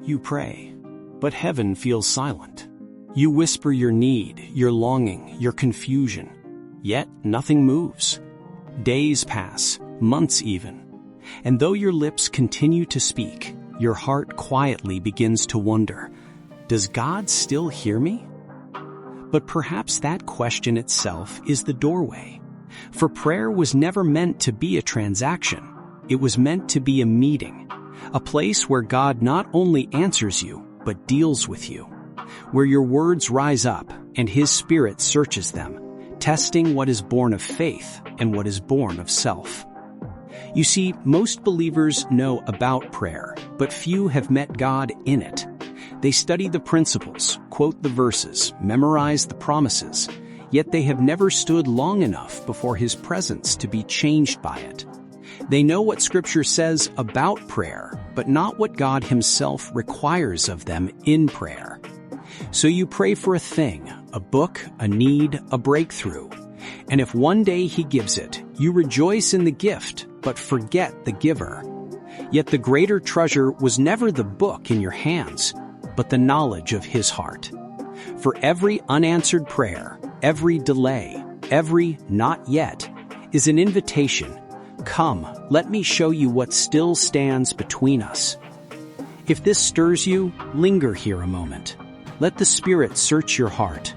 You pray, but heaven feels silent. You whisper your need, your longing, your confusion, yet nothing moves. Days pass, months even, and though your lips continue to speak, your heart quietly begins to wonder, does God still hear me? But perhaps that question itself is the doorway. For prayer was never meant to be a transaction. It was meant to be a meeting, a place where God not only answers you, but deals with you, where your words rise up and His Spirit searches them, testing what is born of faith and what is born of self. You see, most believers know about prayer, but few have met God in it. They study the principles, quote the verses, memorize the promises, yet they have never stood long enough before His presence to be changed by it. They know what Scripture says about prayer, but not what God Himself requires of them in prayer. So you pray for a thing, a book, a need, a breakthrough. And if one day He gives it, you rejoice in the gift, but forget the giver. Yet the greater treasure was never the book in your hands, but the knowledge of His heart. For every unanswered prayer, every delay, every not yet, is an invitation. Come, let me show you what still stands between us. If this stirs you, linger here a moment. Let the Spirit search your heart.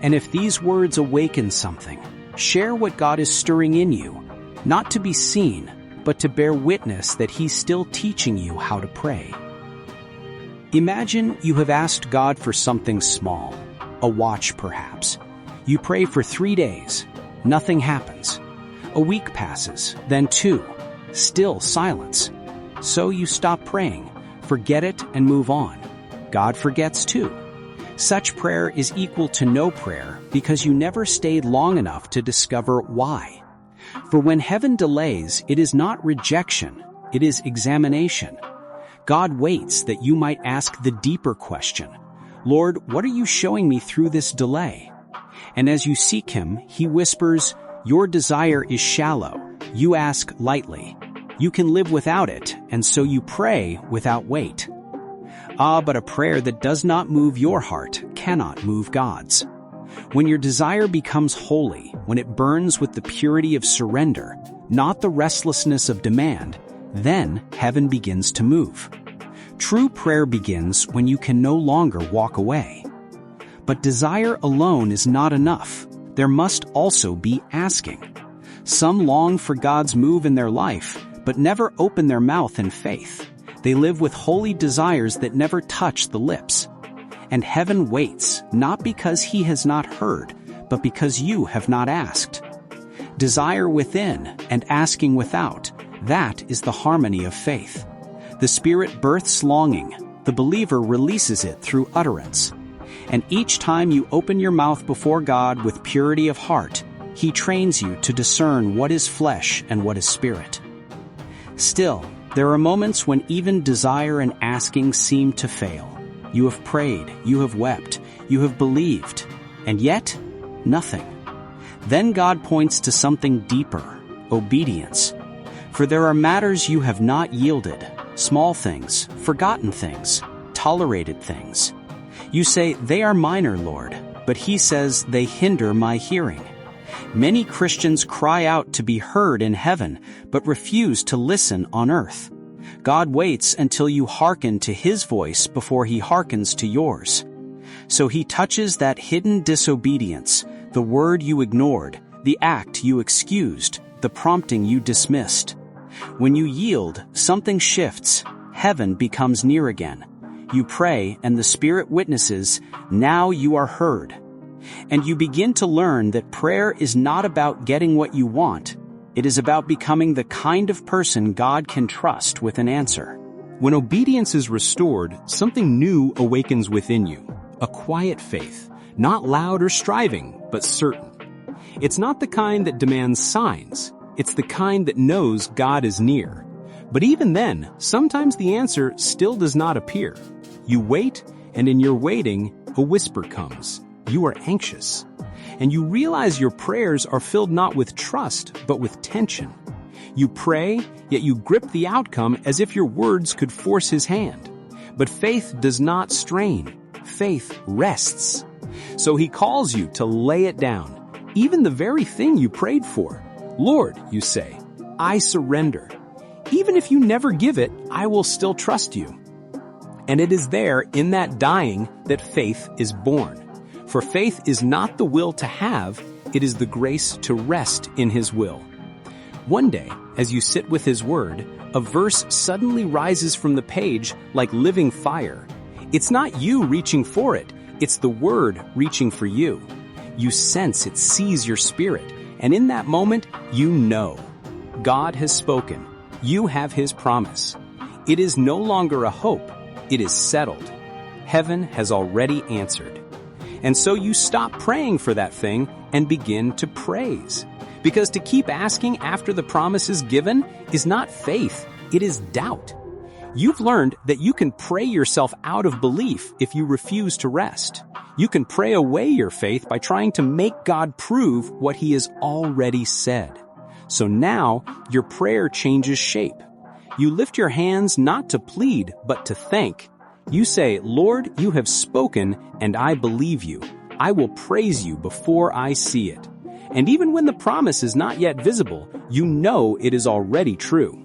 And if these words awaken something, share what God is stirring in you, not to be seen, but to bear witness that He's still teaching you how to pray. Imagine you have asked God for something small, a watch perhaps. You pray for 3 days, nothing happens. A week passes, then 2, still silence. So you stop praying, forget it, and move on. God forgets too. Such prayer is equal to no prayer because you never stayed long enough to discover why. For when heaven delays, it is not rejection, it is examination. God waits that you might ask the deeper question, Lord, what are you showing me through this delay? And as you seek Him, He whispers, your desire is shallow, you ask lightly. You can live without it, and so you pray without weight. But a prayer that does not move your heart cannot move God's. When your desire becomes holy, when it burns with the purity of surrender, not the restlessness of demand, then heaven begins to move. True prayer begins when you can no longer walk away. But desire alone is not enough. There must also be asking. Some long for God's move in their life, but never open their mouth in faith. They live with holy desires that never touch the lips. And heaven waits, not because He has not heard, but because you have not asked. Desire within and asking without, that is the harmony of faith. The Spirit births longing, the believer releases it through utterance. And each time you open your mouth before God with purity of heart, He trains you to discern what is flesh and what is spirit. Still, there are moments when even desire and asking seem to fail. You have prayed, you have wept, you have believed, and yet, nothing. Then God points to something deeper, obedience. For there are matters you have not yielded, small things, forgotten things, tolerated things. You say, they are minor, Lord, but He says they hinder my hearing. Many Christians cry out to be heard in heaven, but refuse to listen on earth. God waits until you hearken to His voice before He hearkens to yours. So He touches that hidden disobedience, the word you ignored, the act you excused, the prompting you dismissed. When you yield, something shifts. Heaven becomes near again. You pray, and the Spirit witnesses, now you are heard. And you begin to learn that prayer is not about getting what you want. It is about becoming the kind of person God can trust with an answer. When obedience is restored, something new awakens within you. A quiet faith, not loud or striving, but certain. It's not the kind that demands signs. It's the kind that knows God is near. But even then, sometimes the answer still does not appear. You wait, and in your waiting, a whisper comes. You are anxious. And you realize your prayers are filled not with trust, but with tension. You pray, yet you grip the outcome as if your words could force His hand. But faith does not strain. Faith rests. So he calls you to lay it down, even the very thing you prayed for. Lord, you say, I surrender. Even if you never give it, I will still trust you. And it is there, in that dying, that faith is born. For faith is not the will to have, it is the grace to rest in his will. One day, as you sit with his word, a verse suddenly rises from the page like living fire. It's not you reaching for it, it's the word reaching for you. You sense it seize your spirit, and in that moment, you know. God has spoken. You have his promise. It is no longer a hope, it is settled. Heaven has already answered. And so you stop praying for that thing and begin to praise. Because to keep asking after the promise is given is not faith, it is doubt. You've learned that you can pray yourself out of belief if you refuse to rest. You can pray away your faith by trying to make God prove what he has already said. So now your prayer changes shape. You lift your hands not to plead, but to thank. You say, Lord, you have spoken, and I believe you. I will praise you before I see it. And even when the promise is not yet visible, you know it is already true.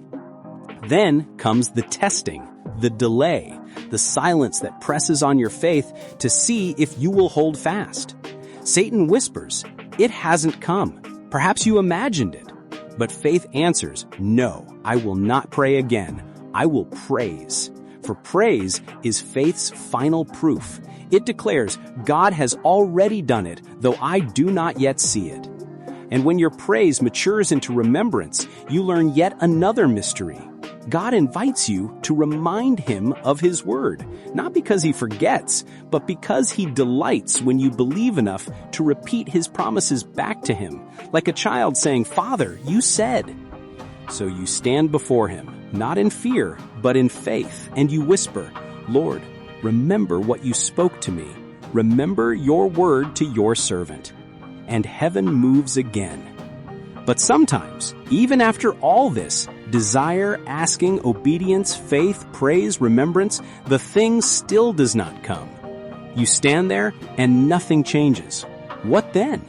Then comes the testing, the delay, the silence that presses on your faith to see if you will hold fast. Satan whispers, it hasn't come. Perhaps you imagined it. But faith answers, no, I will not pray again. I will praise. For praise is faith's final proof. It declares, God has already done it, though I do not yet see it. And when your praise matures into remembrance, you learn yet another mystery. God invites you to remind him of his word, not because he forgets, but because he delights when you believe enough to repeat his promises back to him, like a child saying, Father, you said. So you stand before him, not in fear, but in faith, and you whisper, Lord, remember what you spoke to me. Remember your word to your servant. And heaven moves again. But sometimes, even after all this, desire, asking, obedience, faith, praise, remembrance, the thing still does not come. You stand there and nothing changes. What then?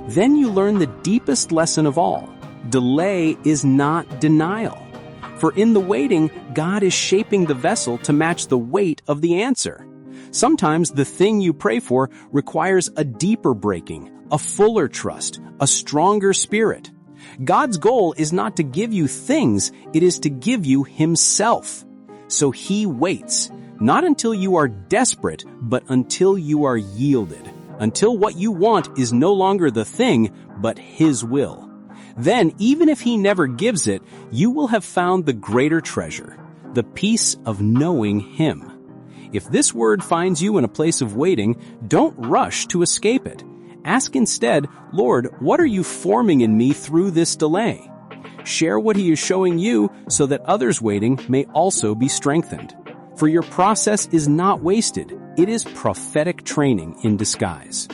Then you learn the deepest lesson of all. Delay is not denial. For in the waiting, God is shaping the vessel to match the weight of the answer. Sometimes the thing you pray for requires a deeper breaking, a fuller trust, a stronger spirit. God's goal is not to give you things, it is to give you himself. So he waits, not until you are desperate, but until you are yielded, until what you want is no longer the thing, but his will. Then, even if he never gives it, you will have found the greater treasure, the peace of knowing him. If this word finds you in a place of waiting, don't rush to escape it. Ask instead, Lord, what are you forming in me through this delay? Share what he is showing you so that others waiting may also be strengthened. For your process is not wasted. It is prophetic training in disguise.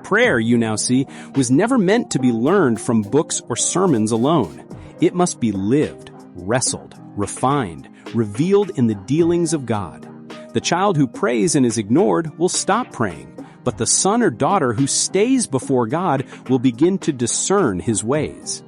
Prayer, you now see, was never meant to be learned from books or sermons alone. It must be lived, wrestled, refined, revealed in the dealings of God. The child who prays and is ignored will stop praying, but the son or daughter who stays before God will begin to discern his ways.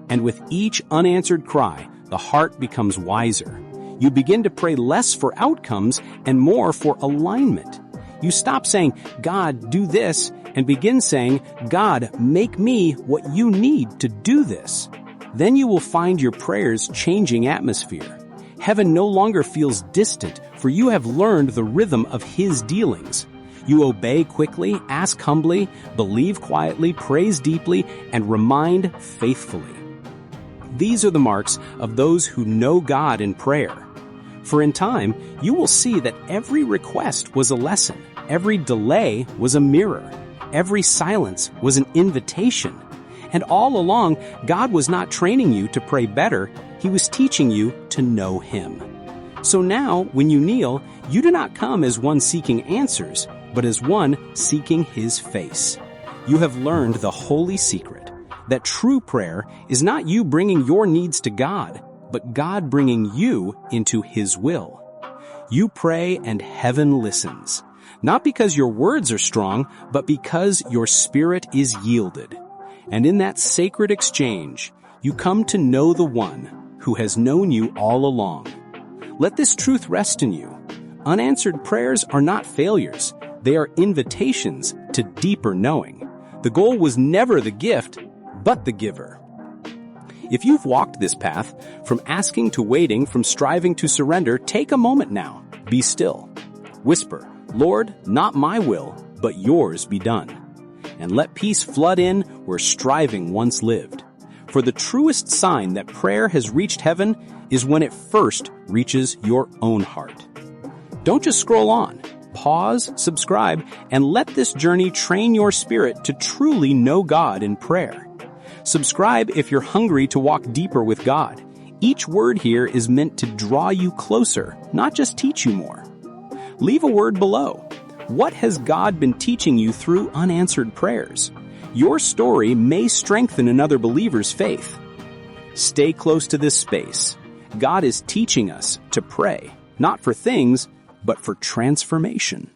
And with each unanswered cry, the heart becomes wiser. You begin to pray less for outcomes and more for alignment. You stop saying, God, do this, and begin saying, God, make me what you need to do this. Then you will find your prayers changing atmosphere. Heaven no longer feels distant, for you have learned the rhythm of his dealings. You obey quickly, ask humbly, believe quietly, praise deeply, and remind faithfully. These are the marks of those who know God in prayer. For in time, you will see that every request was a lesson, every delay was a mirror, every silence was an invitation. And all along, God was not training you to pray better, he was teaching you to know him. So now, when you kneel, you do not come as one seeking answers, but as one seeking his face. You have learned the holy secret, that true prayer is not you bringing your needs to God, but God bringing you into his will. You pray and heaven listens. Not because your words are strong, but because your spirit is yielded. And in that sacred exchange, you come to know the one who has known you all along. Let this truth rest in you. Unanswered prayers are not failures. They are invitations to deeper knowing. The goal was never the gift, but the giver. If you've walked this path, from asking to waiting, from striving to surrender, take a moment now. Be still. Whisper, Lord, not my will, but yours be done. And let peace flood in where striving once lived. For the truest sign that prayer has reached heaven is when it first reaches your own heart. Don't just scroll on. Pause, subscribe, and let this journey train your spirit to truly know God in prayer. Subscribe if you're hungry to walk deeper with God. Each word here is meant to draw you closer, not just teach you more. Leave a word below. What has God been teaching you through unanswered prayers? Your story may strengthen another believer's faith. Stay close to this space. God is teaching us to pray, not for things, but for transformation.